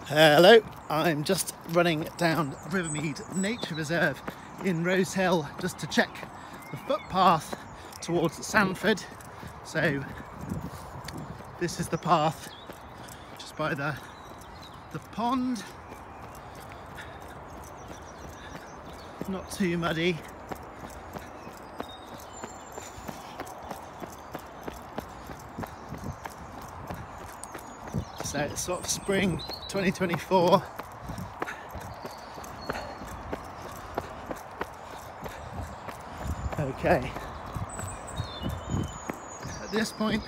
Hello, I'm just running down Rivermead Nature Reserve in Rose Hill just to check the footpath towards Sanford. So this is the path just by the pond, not too muddy. So it's sort of spring 2024. Okay. At this point,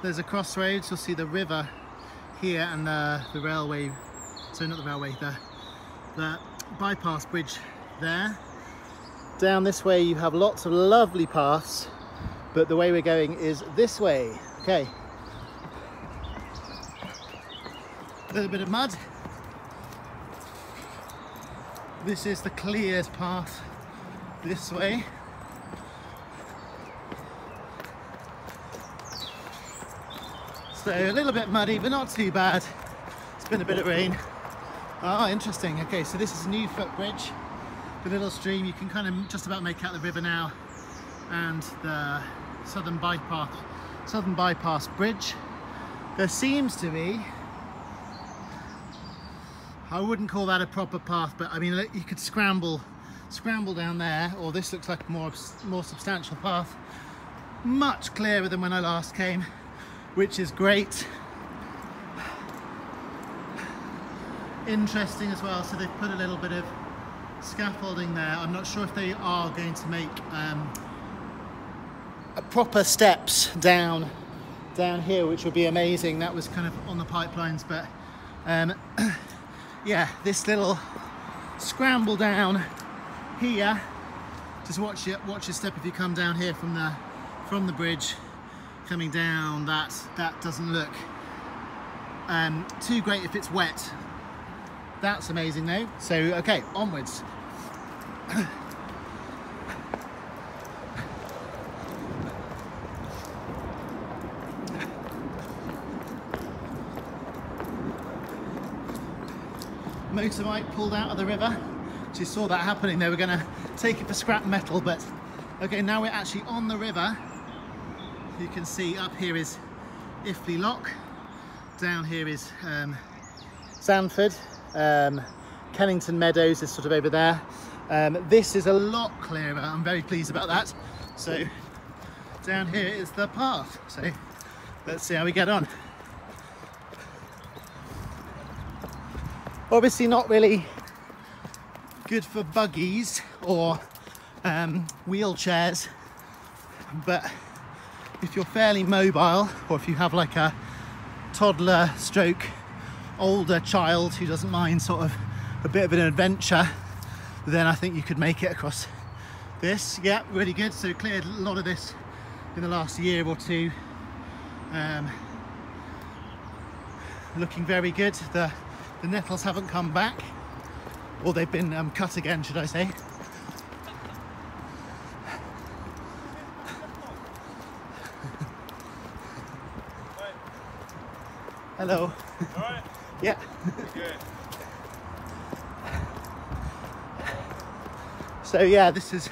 there's a crossroads. You'll see the river here and the railway. So not the railway, the bypass bridge there. Down this way, you have lots of lovely paths, but the way we're going is this way. Okay. A little bit of mud. This is the cleared path this way. So a little bit muddy, but not too bad. It's been a bit of rain. Ah, interesting. Okay, so this is a new footbridge, the little stream. You can kind of just about make out the river now, and the southern bypass bridge. There seems to be, I wouldn't call that a proper path, but I mean, you could scramble down there, or this looks like a more substantial path. Much clearer than when I last came, which is great. Interesting as well, so they've put a little bit of scaffolding there. I'm not sure if they are going to make proper steps down here, which would be amazing. That was kind of on the pipelines, but yeah, this little scramble down here, just watch your step if you come down here from the bridge coming down. That doesn't look too great if it's wet. That's amazing though. So okay, onwards. Motorbike pulled out of the river. So you saw that happening. They were going to take it for scrap metal, but okay, now we're actually on the river. You can see up here is Iffley Lock, down here is Sandford, Kennington Meadows is sort of over there. This is a lot clearer. I'm very pleased about that. So down here is the path. So let's see how we get on. Obviously not really good for buggies or wheelchairs, but if you're fairly mobile, or if you have like a toddler stroke older child who doesn't mind sort of a bit of an adventure, then I think you could make it across this. Yeah, really good. So cleared a lot of this in the last year or two. Looking very good. The nettles haven't come back, or they've been cut again, should I say. Hello. All right. Yeah. Good. So yeah, this is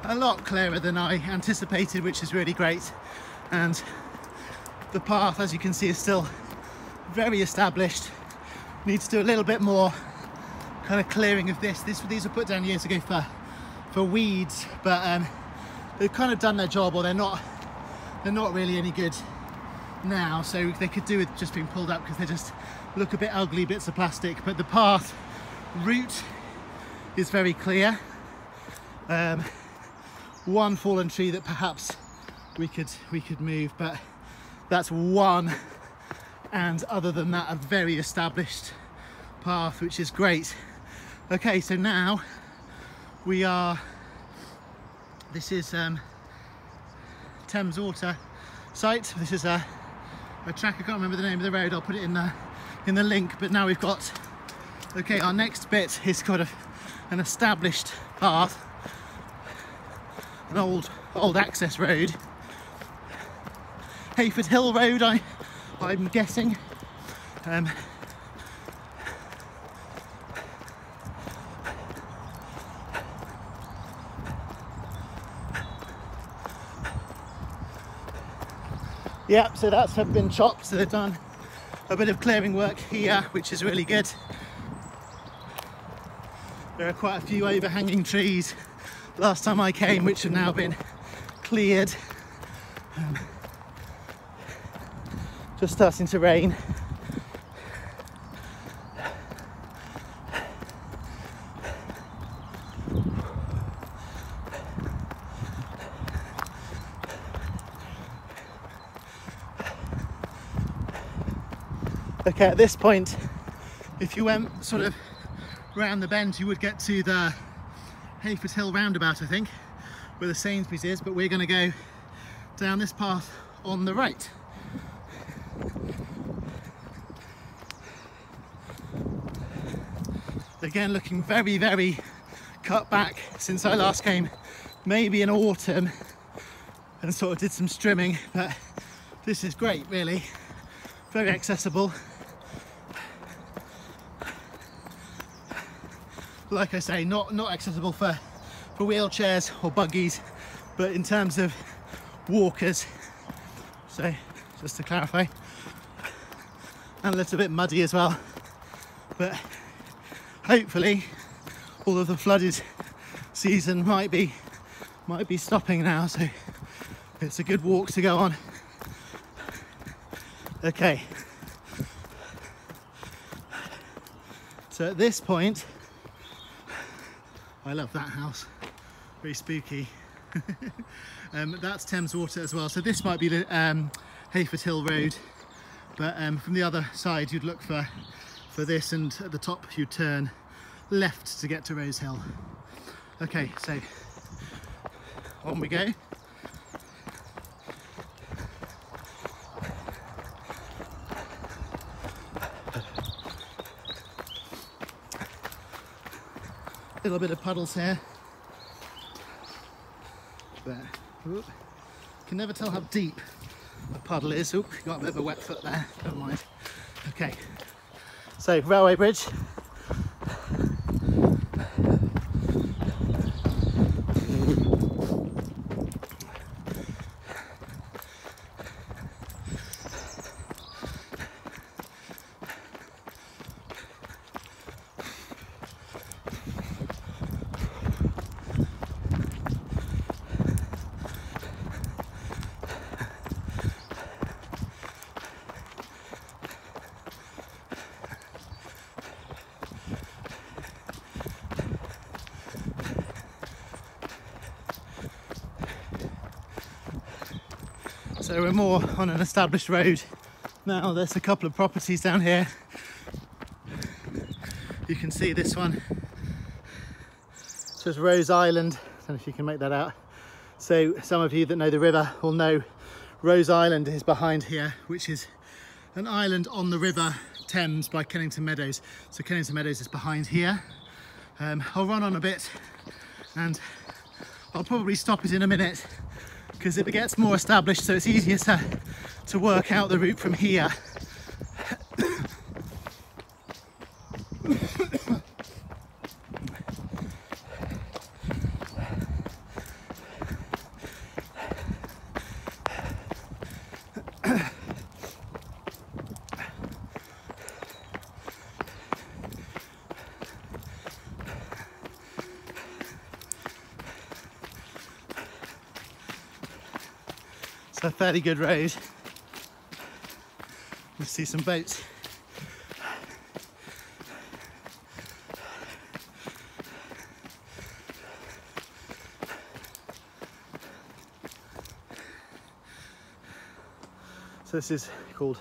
a lot clearer than I anticipated, which is really great. And the path, as you can see, is still very established. Needs to do a little bit more kind of clearing of this. These were put down years ago for weeds, but they've kind of done their job, or they're not really any good now. So they could do with just being pulled up because they just look a bit ugly, bits of plastic. But the path route is very clear. One fallen tree that perhaps we could move, but that's one. And other than that, a very established path, which is great. Okay, so now this is Thames Water site. This is a track, I can't remember the name of the road, I'll put it in the link. But now we've got, okay, our next bit is kind of an established path, an old access road. Hayford Hill Road, I'm guessing. Yeah, so that's been chopped, so they've done a bit of clearing work here, which is really good. There are quite a few overhanging trees last time I came, which have now been cleared. Just starting to rain. Okay, at this point, if you went sort of round the bend, you would get to the Hayford Hill roundabout, I think, where the Sainsbury's is, but we're going to go down this path on the right. Again, looking very, very cut back since I last came, maybe in autumn, and sort of did some strimming, but this is great, really. Very accessible. Like I say, not accessible for wheelchairs or buggies, but in terms of walkers. So, just to clarify, and a little bit muddy as well, but hopefully all of the flooded season might be stopping now, so it's a good walk to go on. Okay, so at this point, I love that house, very spooky. That's Thames Water as well, so this might be the Hayford Hill Road, but from the other side you'd look for this, and at the top you turn left to get to Rose Hill. Okay, so on we go. Little bit of puddles here, but can never tell how deep a puddle is. Oop, got a bit of a wet foot there, never mind. Okay, so railway bridge. So we're more on an established road now. There's a couple of properties down here. You can see this one. It says Rose Island. I don't know if you can make that out. So some of you that know the river will know Rose Island is behind here, which is an island on the River Thames by Kennington Meadows. So Kennington Meadows is behind here. I'll run on a bit and I'll probably stop it in a minute, because it gets more established, so it's easier to work out the route from here. It's a fairly good road. You see some boats. So this is called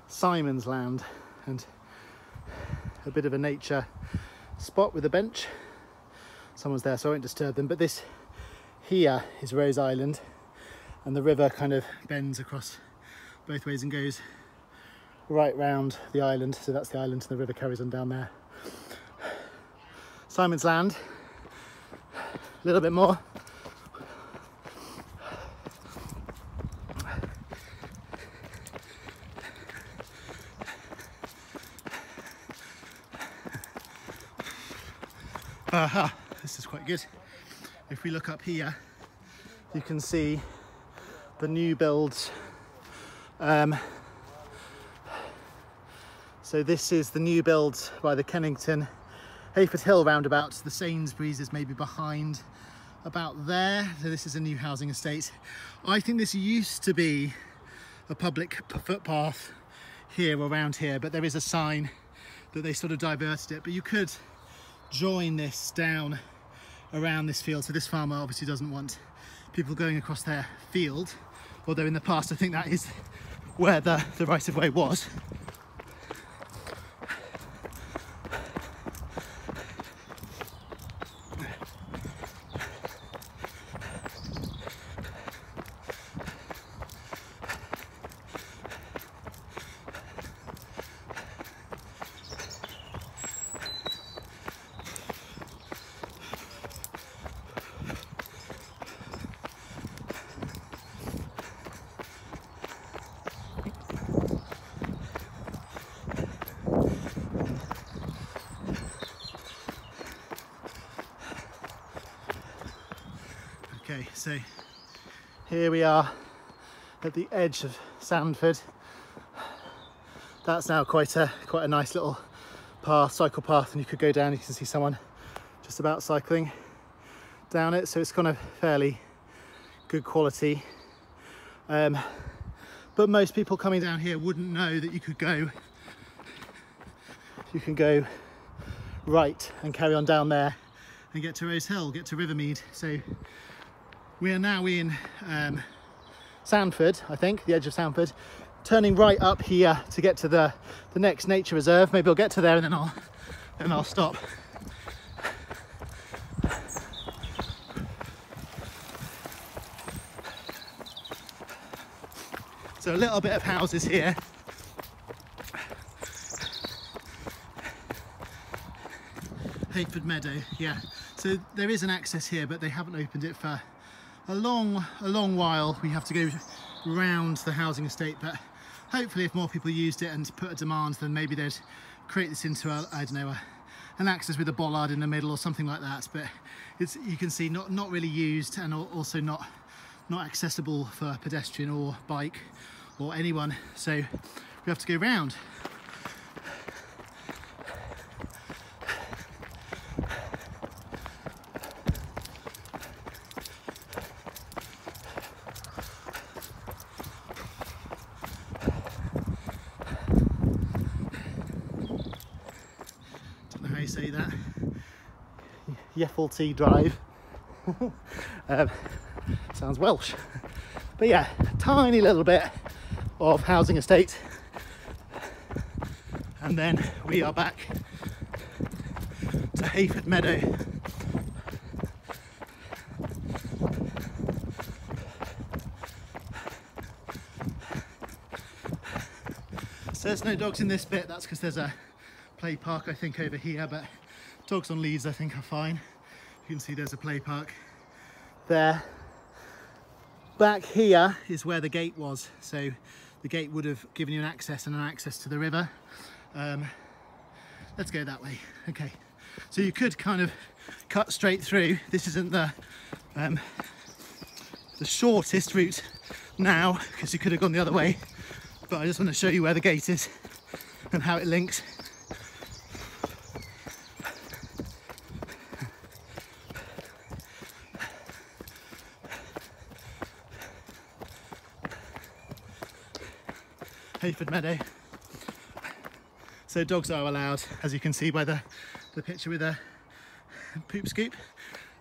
Simon's Land, and a bit of a nature spot with a bench. Someone's there, so I won't disturb them, but this here is Rose Island. And the river kind of bends across both ways and goes right round the island. So that's the island, and the river carries on down there. Simon's Land, a little bit more. Aha, this is quite good. If we look up here, you can see the new builds So this is the new build by the Kennington Hayford Hill roundabout. The Sainsbury's is maybe behind about there. So this is a new housing estate. I think this used to be a public footpath here, around here, but there is a sign that they sort of diverted it. But you could join this down around this field. So this farmer obviously doesn't want people going across their field, although in the past I think that is where the right of way was. Okay, so here we are at the edge of Sandford. That's now quite a nice little path, cycle path, and you could go down. You can see someone just about cycling down it, so it's kind of fairly good quality. But most people coming down here wouldn't know that you can go right and carry on down there and get to Rose Hill, get to Rivermead. So we are now in Sanford, I think, the edge of Sanford, turning right up here to get to the next nature reserve. Maybe I'll get to there and then I'll stop. So a little bit of houses here. Hayford Meadow, yeah. So there is an access here, but they haven't opened it for a long while. We have to go round the housing estate, but hopefully if more people used it and put a demand, then maybe they'd create this into an access with a bollard in the middle or something like that. But it's, you can see, not really used, and also not accessible for pedestrian or bike or anyone. So we have to go round. Say that Yeffelty Drive. Sounds Welsh, but yeah, tiny little bit of housing estate, and then we are back to Hayford Meadow. So there's no dogs in this bit. That's because there's a play park, I think, over here, but dogs on leads I think are fine. You can see there's a play park there. Back here is where the gate was, so the gate would have given you an access to the river. Let's go that way. Okay, so you could kind of cut straight through. This isn't the shortest route now, because you could have gone the other way, but I just want to show you where the gate is and how it links. Hayford Meadow. So dogs are allowed, as you can see by the picture with a poop scoop.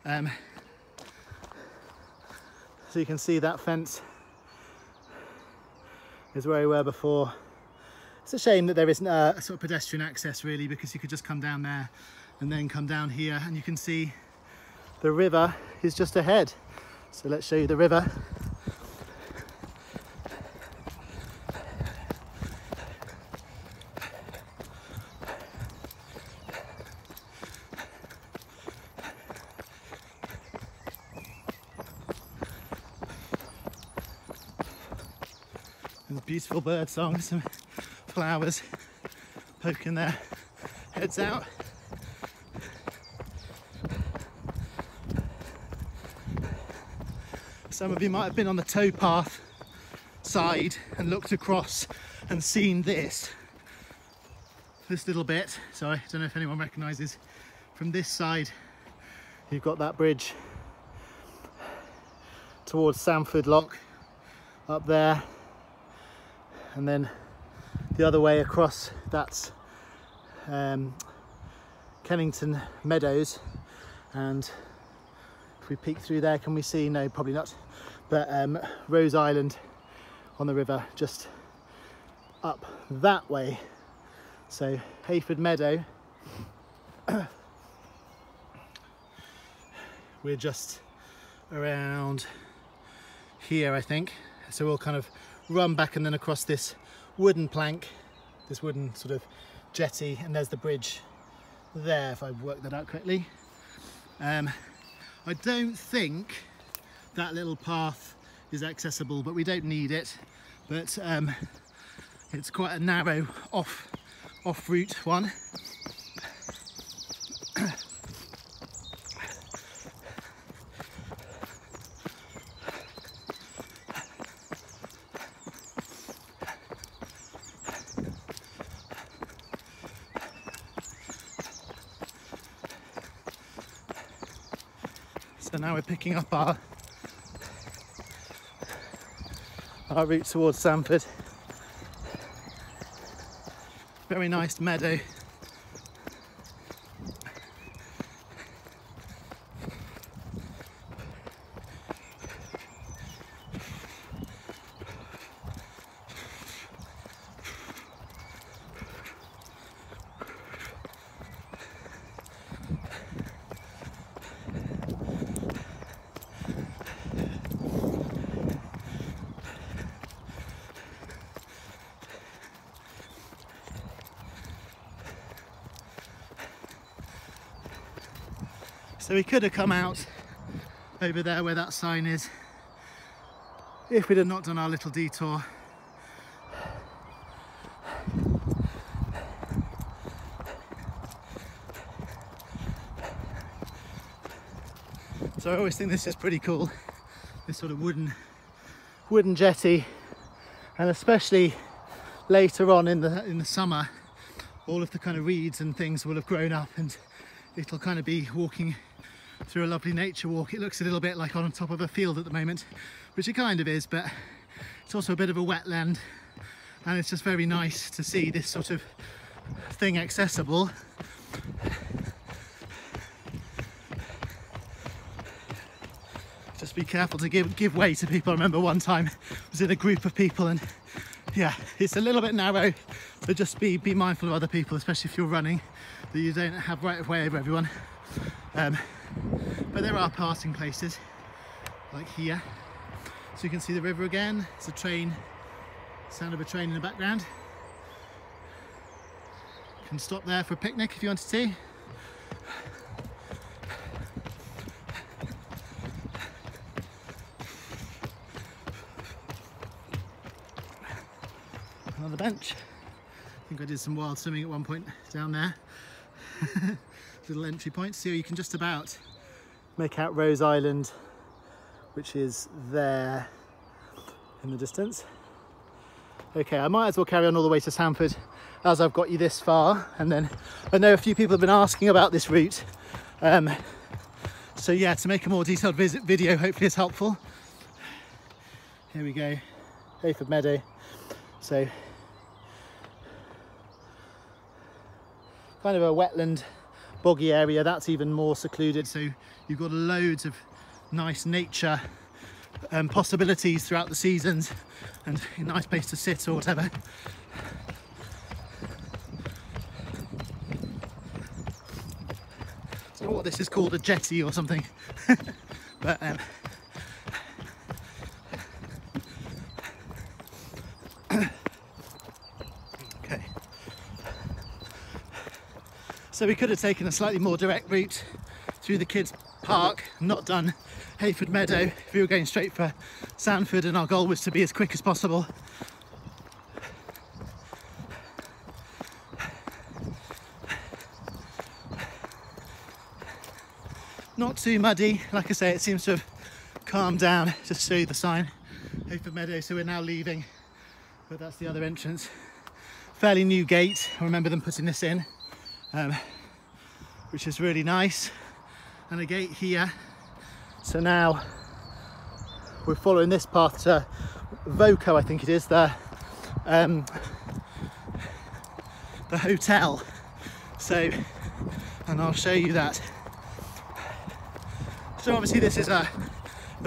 So you can see that fence is where we were before. It's a shame that there isn't a sort of pedestrian access really, because you could just come down there and then come down here, and you can see the river is just ahead. So let's show you the river. There's a beautiful bird song, some flowers poking their heads out. Some of you might have been on the towpath side and looked across and seen this little bit, sorry, I don't know if anyone recognises, from this side you've got that bridge towards Sanford Lock up there, and then the other way across that's Kennington Meadows. And if we peek through there, can we see? No, probably not, but Rose Island on the river just up that way. So Hayford Meadow, we're just around here, I think. So we'll kind of run back and then across this wooden plank, this wooden sort of jetty, and there's the bridge there, if I've worked that out correctly. I don't think that little path is accessible, but we don't need it. But it's quite a narrow off-route one. So now we're picking up our route towards Sanford. Very nice meadow. So we could have come out over there where that sign is if we'd have not done our little detour. So I always think this is pretty cool, this sort of wooden jetty, and especially later on in the summer, all of the kind of reeds and things will have grown up and it'll kind of be walking through a lovely nature walk. It looks a little bit like on top of a field at the moment, which it kind of is, but it's also a bit of a wetland, and it's just very nice to see this sort of thing accessible. Just be careful to give way to people. I remember one time I was in a group of people, and yeah, it's a little bit narrow, so just be mindful of other people, especially if you're running, that you don't have right of way over everyone. But there are passing places like here, so you can see the river again. It's a train, sound of a train in the background. You can stop there for a picnic if you wanted to. Another bench. I think I did some wild swimming at one point down there. Little entry point, so you can just about make out Rose Island, which is there in the distance. Okay, I might as well carry on all the way to Sanford as I've got you this far, and then I know a few people have been asking about this route, so yeah, to make a more detailed video hopefully is helpful. Here we go, Hayford Meadow. So kind of a wetland, boggy area. That's even more secluded, so you've got loads of nice nature possibilities throughout the seasons, and a nice place to sit or whatever. I don't know what this is called, a jetty or something. But okay, so we could have taken a slightly more direct route through the kids' park, not done Hayford Meadow if we were going straight for Sandford, and our goal was to be as quick as possible. Not too muddy, like I say, it seems to have calmed down. Just show you the sign. Hayford Meadow, so we're now leaving, but that's the other entrance. Fairly new gate, I remember them putting this in, which is really nice, and a gate here. So now we're following this path to Voco, I think it is, the hotel. So, and I'll show you that. So obviously this is a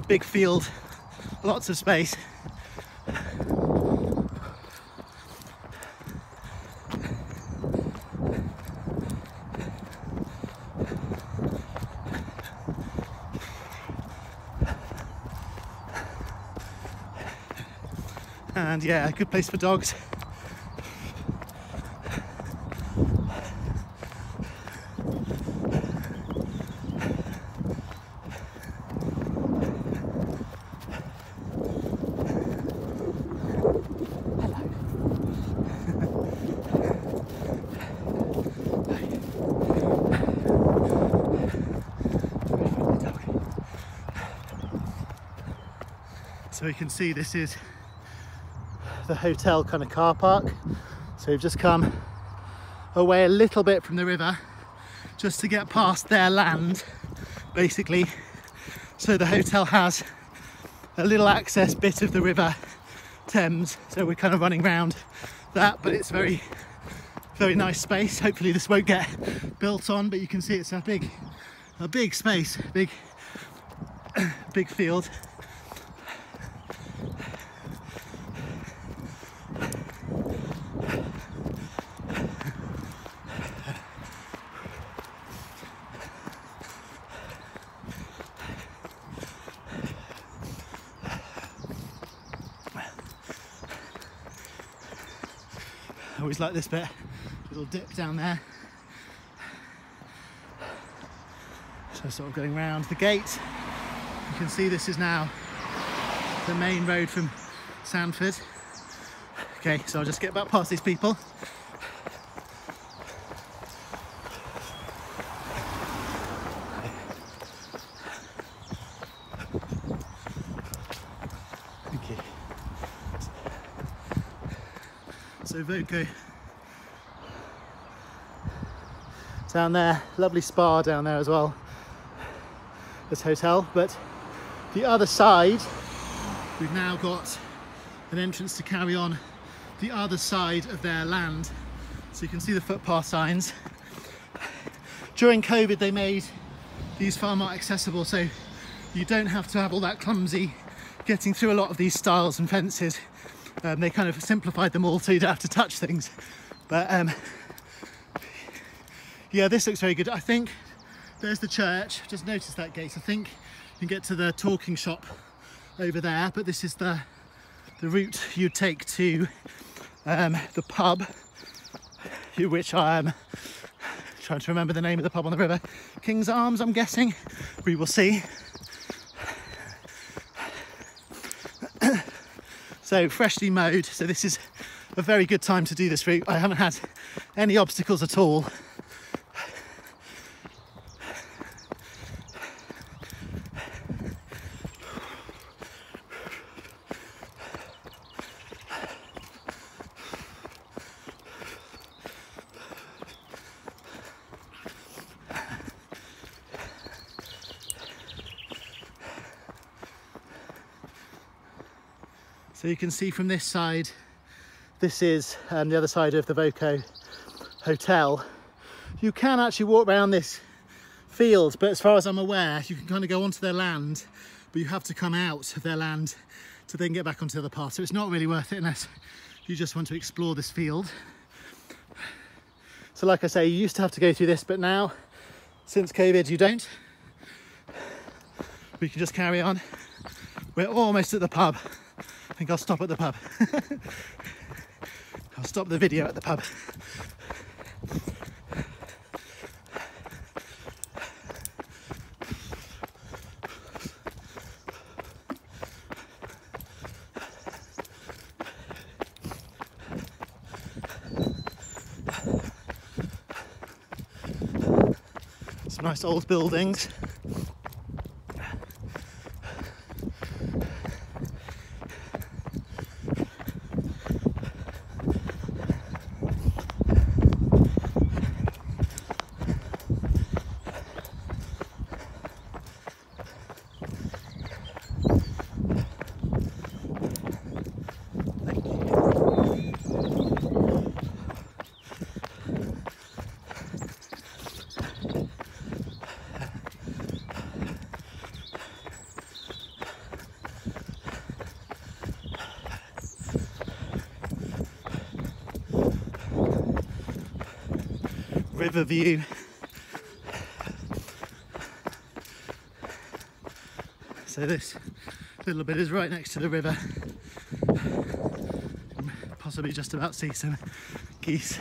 big field, lots of space. And yeah, a good place for dogs. So you can see this is the hotel kind of car park. So we've just come away a little bit from the river just to get past their land, basically. So the hotel has a little access bit of the river Thames, so we're kind of running around that, but it's very nice space. Hopefully this won't get built on, but you can see it's a big space, big field. I always like this bit, little dip down there. So sort of going round the gate. You can see this is now the main road from Sandford. Okay, so I'll just get back past these people. Okay. So Voco down there, lovely spa down there as well, this hotel. But the other side, we've now got an entrance to carry on the other side of their land. So you can see the footpath signs. During COVID they made these far more accessible, so you don't have to have all that clumsy getting through a lot of these stiles and fences. They kind of simplified them all so you don't have to touch things. But yeah, this looks very good. I think there's the church. Just noticed that gate. I think you can get to the talking shop over there, but this is the route you take to the pub, which I am trying to remember the name of the pub on the river. King's Arms, I'm guessing. We will see. So freshly mowed, so this is a very good time to do this route. I haven't had any obstacles at all. So you can see from this side, this is the other side of the Voco Hotel. You can actually walk around this field, but as far as I'm aware, you can kind of go onto their land, but you have to come out of their land to then get back onto the other path. So it's not really worth it unless you just want to explore this field. So like I say, you used to have to go through this, but now, since COVID, you don't. We can just carry on. We're almost at the pub. I think I'll stop at the pub. I'll stop the video at the pub. Some nice old buildings. river view. So this little bit is right next to the river. Possibly just about see some geese.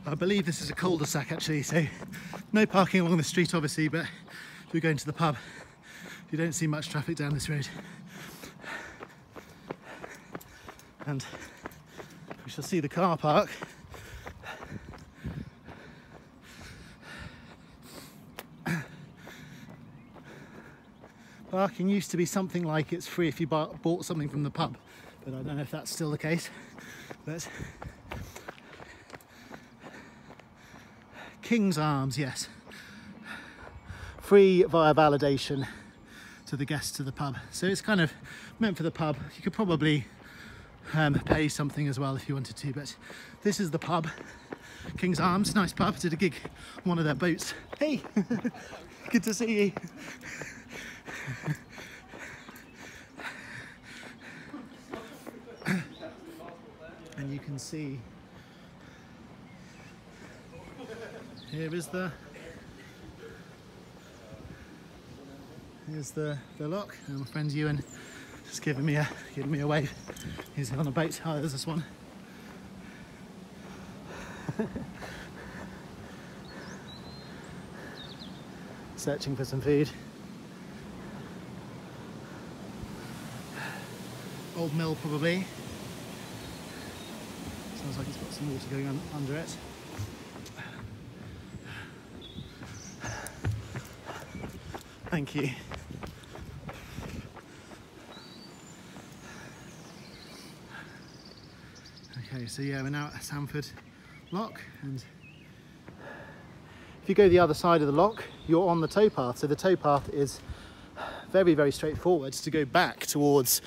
I believe this is a cul-de-sac actually, so no parking along the street obviously, but if you're going to the pub, you don't see much traffic down this road. And we shall see the car park. Parking used to be something like it's free if you bought something from the pub, but I don't know if that's still the case. But King's Arms, yes. Free via validation to the guests of the pub. So it's kind of meant for the pub. You could probably pay something as well if you wanted to, but this is the pub. King's Arms, nice pub. Did a gig on one of their boats. Hey, good to see you. And you can see here's the lock, and my friend Ewan just giving me a wave. He's on a boat. Oh, there's this one. Searching for some food. Old mill probably. Sounds like it's got some water going on under it. Thank you. Okay, so yeah, we're now at Sanford lock, and if you go the other side of the lock, you're on the towpath. So the towpath is very, very straightforward to go back towards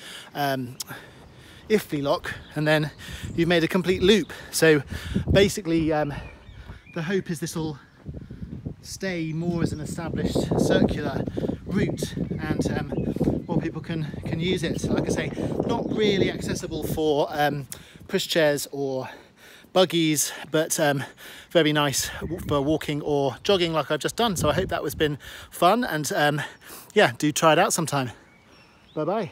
Ifley lock, and then you've made a complete loop. So basically the hope is this will stay more as an established circular route, and more people can use it. Like I say, not really accessible for pushchairs or buggies, but very nice for walking or jogging like I've just done. So I hope that has been fun, and yeah, do try it out sometime. Bye bye.